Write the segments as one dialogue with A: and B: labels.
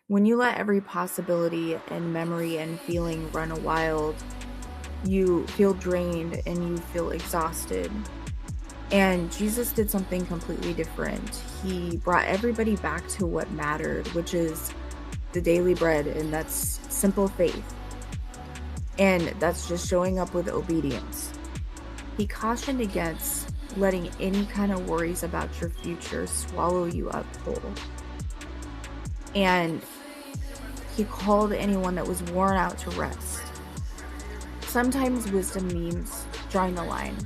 A: When you let every possibility and memory and feeling run wild, you feel drained and you feel exhausted. And Jesus did something completely different. He brought everybody back to what mattered, which is the daily bread, and that's simple faith. And that's just showing up with obedience. He cautioned against letting any kind of worries about your future swallow you up whole. And he called anyone that was worn out to rest. Sometimes wisdom means drawing the line,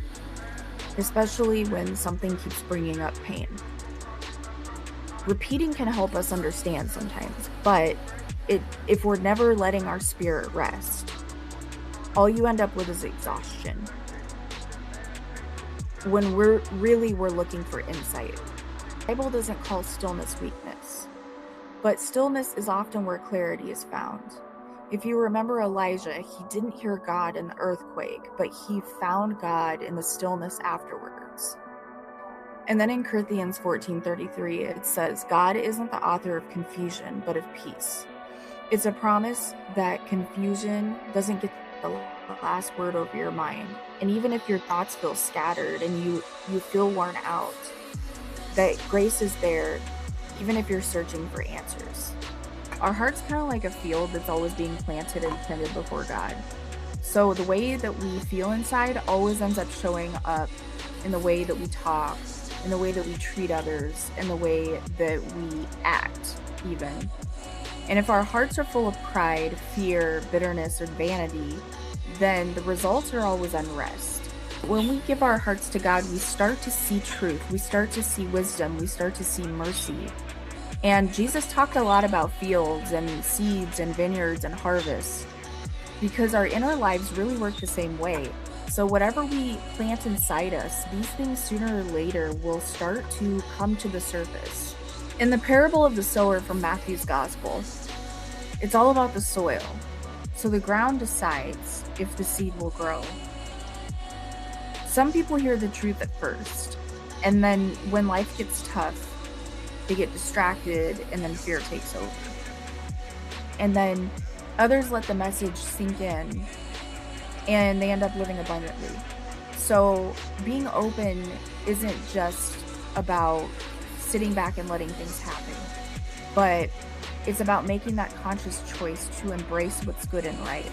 A: especially when something keeps bringing up pain. Repeating can help us understand sometimes, but if we're never letting our spirit rest, all you end up with is exhaustion. When we're looking for insight. The Bible doesn't call stillness weakness, but stillness is often where clarity is found. If you remember Elijah, he didn't hear God in the earthquake, but he found God in the stillness afterwards. And then in Corinthians 14:33, it says, God isn't the author of confusion, but of peace. It's a promise that confusion doesn't get the last word over your mind. And even if your thoughts feel scattered and you feel worn out, that grace is there, even if you're searching for answers. Our heart's kind of like a field that's always being planted and tended before God. So the way that we feel inside always ends up showing up in the way that we talk, in the way that we treat others, in the way that we act, even. And if our hearts are full of pride, fear, bitterness, or vanity, then the results are always unrest. When we give our hearts to God, we start to see truth, we start to see wisdom, we start to see mercy. And Jesus talked a lot about fields and seeds and vineyards and harvests, because our inner lives really work the same way. So whatever we plant inside us, these things sooner or later will start to come to the surface. In the parable of the sower from Matthew's Gospel, it's all about the soil. So the ground decides if the seed will grow. Some people hear the truth at first, and then when life gets tough, they get distracted, and then fear takes over. And then others let the message sink in, and they end up living abundantly. So being open isn't just about sitting back and letting things happen, but it's about making that conscious choice to embrace what's good and right.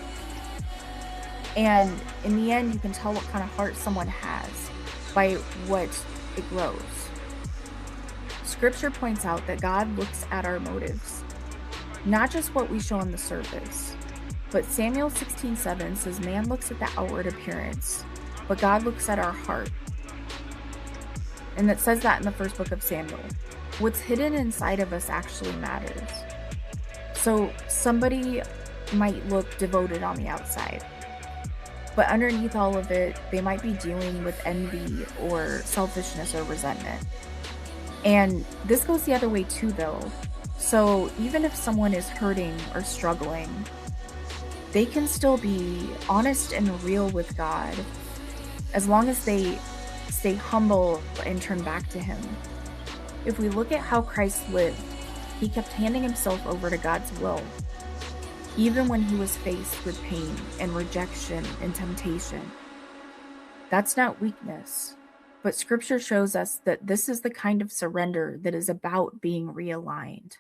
A: And in the end, you can tell what kind of heart someone has by what it grows. Scripture points out that God looks at our motives, not just what we show on the surface. But Samuel 16:7 says, man looks at the outward appearance, but God looks at our heart. And it says that in the first book of Samuel. What's hidden inside of us actually matters. So somebody might look devoted on the outside, but underneath all of it, they might be dealing with envy or selfishness or resentment. And this goes the other way too, though. So even if someone is hurting or struggling, they can still be honest and real with God as long as they stay humble and turn back to Him. If we look at how Christ lived, He kept handing Himself over to God's will, even when He was faced with pain and rejection and temptation. That's not weakness, but Scripture shows us that this is the kind of surrender that is about being realigned.